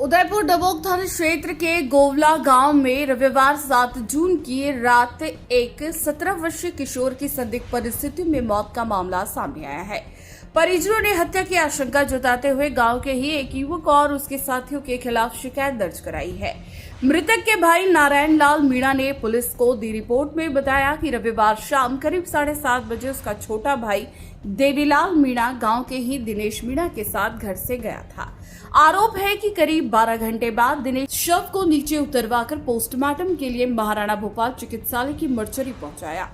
उदयपुर डबोक थाना क्षेत्र के गोवला गांव में रविवार 7 जून की रात एक 17 वर्षीय किशोर की संदिग्ध परिस्थितियों में मौत का मामला सामने आया है। परिजनों ने हत्या की आशंका जताते हुए गांव के ही एक युवक और उसके साथियों के खिलाफ शिकायत दर्ज कराई है। मृतक के भाई नारायण लाल मीणा ने पुलिस को दी रिपोर्ट में बताया कि रविवार शाम करीब 7:30 बजे उसका छोटा भाई देवीलाल मीणा गांव के ही दिनेश मीणा के साथ घर से गया था। आरोप है कि करीब 12 घंटे बाद दिनेश शव को नीचे उतरवाकर पोस्टमार्टम के लिए महाराणा भोपाल चिकित्सालय की मर्चरी पहुंचाया।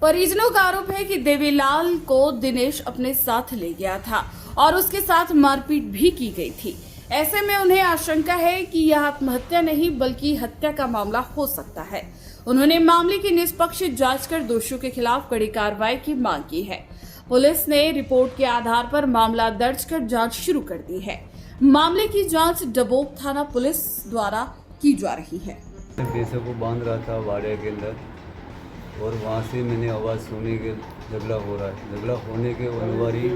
परिजनों का आरोप है कि देवीलाल को दिनेश अपने साथ ले गया था और उसके साथ मारपीट भी की गई थी। ऐसे में उन्हें आशंका है कि यह आत्महत्या नहीं बल्कि हत्या का मामला हो सकता है। उन्होंने मामले की निष्पक्ष जांच कर दोषियों के खिलाफ कड़ी कार्रवाई की मांग की है। पुलिस ने रिपोर्ट के आधार पर मामला दर्ज कर जांच शुरू कर दी है। मामले की जांच डबोक थाना पुलिस द्वारा की जा रही है। भैंसों को बांध रहा था वाड़े के अंदर और वहाँ से मैंने आवाज़ सुनी कि झगड़ा हो रहा है। झगड़ा होने के अनुसार ही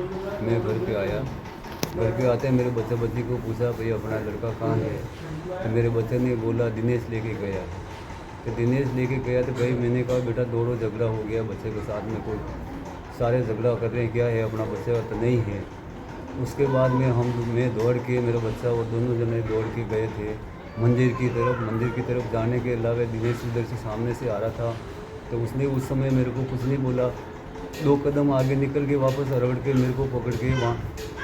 मैं घर पे आया। घर पे आते मेरे बच्ची को पूछा भाई अपना लड़का कहाँ है, तो मेरे बच्चे ने बोला दिनेश लेके गया। तो दिनेश लेके गया तो भाई मैंने कहा बेटा दौड़ो, झगड़ा हो गया बच्चे के साथ में, कोई सारे झगड़ा कर रहे हैं, क्या है अपना बच्चे का तो नहीं है। उसके बाद में मैं दौड़ के मेरा बच्चा और दोनों जने दौड़ के गए थे मंदिर की तरफ जाने के अलावा दिनेश उधर से सामने से आ रहा था, तो उसने उस समय मेरे को कुछ नहीं बोला। 2 कदम आगे निकल के वापस रगड़ के मेरे को पकड़ के वहाँ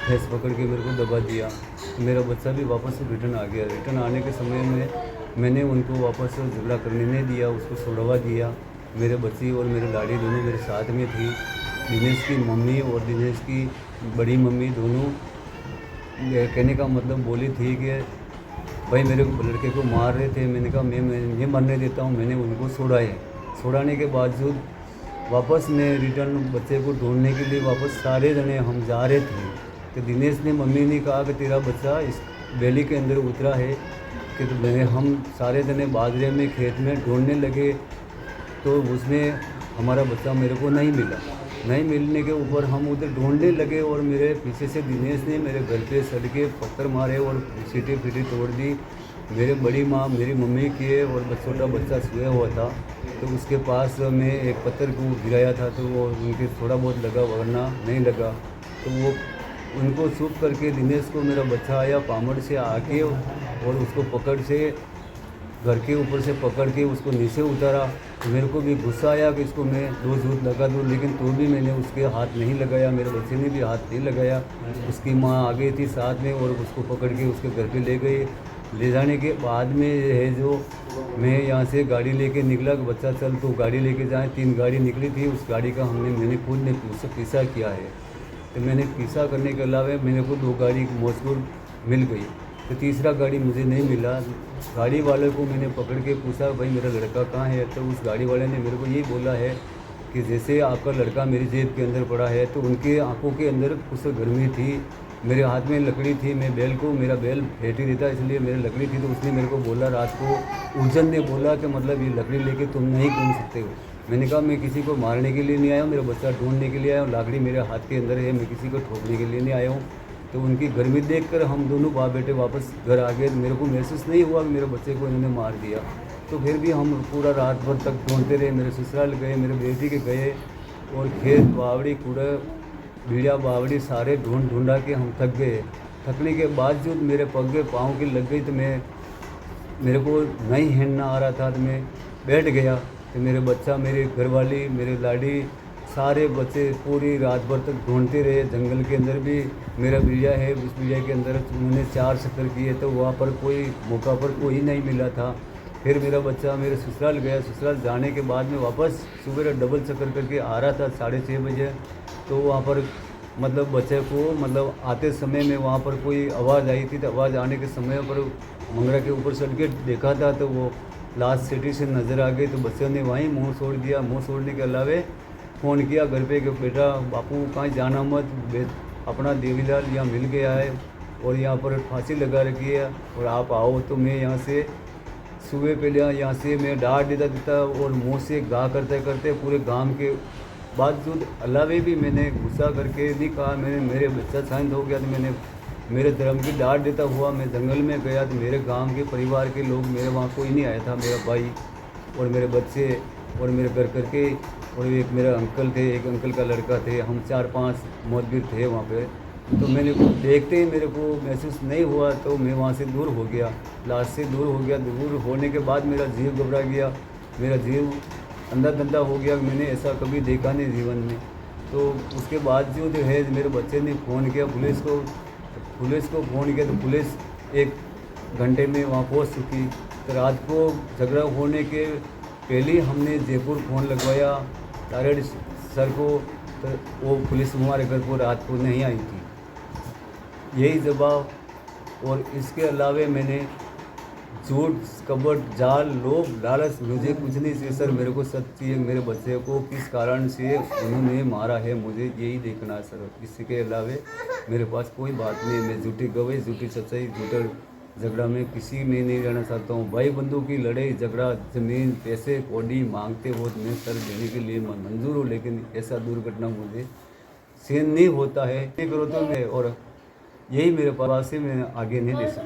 भैंस पकड़ के मेरे को दबा दिया। मेरा बच्चा भी वापस रिटर्न आ गया। रिटर्न आने के समय में मैंने उनको वापस झगड़ा करने नहीं दिया, उसको छुड़वा दिया। मेरे बच्ची और मेरे लाड़ी दोनों मेरे साथ में थी। दिनेश की मम्मी और दिनेश की बड़ी मम्मी दोनों कहने का मतलब बोली थी कि भाई मेरे लड़के को मार रहे थे। मैंने कहा मैं नहीं मरने देता हूँ। मैंने उनको छुड़ाने के बावजूद वापस मैं रिटर्न बच्चे को ढूंढने के लिए वापस सारे जने हम जा रहे थे। तो दिनेश ने मम्मी ने कहा कि तेरा बच्चा इस वैली के अंदर उतरा है। कि तो हम सारे जने बाजरे में खेत में ढूंढने लगे तो उसमें हमारा बच्चा मेरे को नहीं मिला। नहीं मिलने के ऊपर हम उधर ढूंढने लगे और मेरे पीछे से दिनेश ने मेरे घर पे सड़के पत्थर मारे और सीटी फीटी तोड़ दी। मेरे बड़ी माँ मेरी मम्मी की और छोटा बच्चा सोया हुआ था, तो उसके पास मैं एक पत्थर को गिराया था तो वो उनके थोड़ा बहुत लगा वरना नहीं लगा। तो वो उनको छुप करके दिनेश को मेरा बच्चा आया पामड़ से आके और उसको पकड़ से घर के ऊपर से पकड़ के उसको नीचे उतारा। तो मेरे को भी गुस्सा आया कि इसको मैं 2 जूत लगा दूँ, लेकिन तो भी मैंने उसके हाथ नहीं लगाया। मेरे बच्चे ने भी हाथ नहीं लगाया। उसकी माँ आ गई थी साथ में और उसको पकड़ के उसके घर पे ले गई। ले जाने के बाद में है जो मैं यहाँ से गाड़ी लेके निकला कि बच्चा चल तो गाड़ी लेके जाए। 3 गाड़ी निकली थी, उस गाड़ी का मैंने खुद ने पीछा किया है। तो मैंने पीछा करने के अलावा मेरे को 2 गाड़ी मौजूद मिल गई, तो तीसरा गाड़ी मुझे नहीं मिला। गाड़ी वाले को मैंने पकड़ के पूछा भाई मेरा लड़का कहाँ है, तो उस गाड़ी वाले ने मेरे को यही बोला है कि जैसे आपका लड़का मेरी जेब के अंदर पड़ा है। तो उनके आंखों के अंदर कुछ गर्मी थी, मेरे हाथ में लकड़ी थी, मैं मेरा बैल फेंट ही देता इसलिए मेरी लकड़ी थी। तो उसने मेरे को बोला रात को उर्जन ने बोला कि मतलब ये लकड़ी लेके तुम नहीं घूम सकते हो। मैंने कहा मैं किसी को मारने के लिए नहीं आया हूँ, मेरा बच्चा ढूंढने के लिए आया हूँ। लाकड़ी मेरे हाथ के अंदर है, मैं किसी को ठोकने के लिए नहीं आया हूँ। तो उनकी गर्मी देखकर हम दोनों बाप बेटे वापस घर आ गए। मेरे को महसूस नहीं हुआ कि मेरे बच्चे को इन्होंने मार दिया। तो फिर भी हम पूरा रात भर तक ढूंढते रहे। मेरे ससुराल गए, मेरे बेटी के गए और खेत बावड़ी कूड़ा बीड़ा बावड़ी सारे ढूंढा के हम थक गए। थकने के बावजूद मेरे पग पाँव की लग गई, तो मेरे को नहीं हिलना आ रहा था, तो मैं बैठ गया। तो मेरे बच्चा, मेरी घरवाली, मेरे लाड़ी, सारे बच्चे पूरी रात भर तक ढूंढते रहे। जंगल के अंदर भी मेरा बीड़ा है, उस बीड़े के अंदर उन्होंने 4 चक्कर किए, तो वहाँ पर कोई मौका पर कोई नहीं मिला था। फिर मेरा बच्चा मेरे ससुराल गया। ससुराल जाने के बाद में वापस सुबह डबल चक्कर करके आ रहा था 6:30 बजे। तो वहाँ पर मतलब बच्चे को मतलब आते समय में वहाँ पर कोई आवाज़ आई थी, तो आवाज़ आने के समय पर मंगरा के ऊपर चढ़ के देखा था तो वो लास्ट सिटी से नज़र आ गई। तो बच्चों ने वहीं मुँह छोड़ दिया। मुँह छोड़ने के अलावे फ़ोन किया घर पे कि बेटा बापू कहीं जाना मत, अपना देवीलाल यहाँ मिल गया है और यहाँ पर फांसी लगा रखी है और आप आओ। तो मैं यहाँ से सुबह पहले यहाँ से मैं डांट देता और मुँह से गा करते करते पूरे गांव के बावजूद अलावे भी मैंने गुस्सा करके नहीं कहा। मेरे बच्चा शांत हो गया तो मैंने मेरे धर्म की डांट देता हुआ मैं जंगल में गया तो मेरे गांव के परिवार के लोग, मेरे वहाँ कोई नहीं आया था, मेरा भाई और मेरे बच्चे और मेरे घर करके और एक मेरा अंकल थे, एक अंकल का लड़का थे, हम 4-5 मौजूद थे वहाँ पे। तो मैंने देखते ही मेरे को महसूस नहीं हुआ तो मैं वहाँ से दूर हो गया, लाश से दूर हो गया। दूर होने के बाद मेरा जीव घबरा गया, मेरा जीव अंधा धंधा हो गया, मैंने ऐसा कभी देखा नहीं जीवन में। तो उसके बाद जो है मेरे बच्चे ने फ़ोन किया पुलिस को फ़ोन किया तो पुलिस 1 घंटे में वहाँ पहुँच चुकी। तो रात को झगड़ा होने के पहले ही हमने जयपुर फ़ोन लगवाया तारेड सर को, तो वो पुलिस हमारे घर को रात को नहीं आई थी। यही जवाब, और इसके अलावे मैंने झूठ, कपट, जाल, लोभ, लालच, मुझे कुछ नहीं चाहिए सर। मेरे को सच चाहिए, मेरे बच्चे को किस कारण से उन्होंने मारा है मुझे यही देखना है सर। इसके अलावे मेरे पास कोई बात नहीं है। मैं झूठी गवाही, झूठी सच्चाई, झूठा झगड़ा में किसी में नहीं रहना चाहता हूँ। भाई बंधु की लड़ाई झगड़ा, ज़मीन, पैसे, कौड़ी मांगते हो तो मैं सर देने के लिए मंजूर हूँ, लेकिन ऐसा दुर्घटना मुझे सहन नहीं होता है। ये करो तो मैं, और यही मेरे पास से मैं आगे नहीं दे सकता।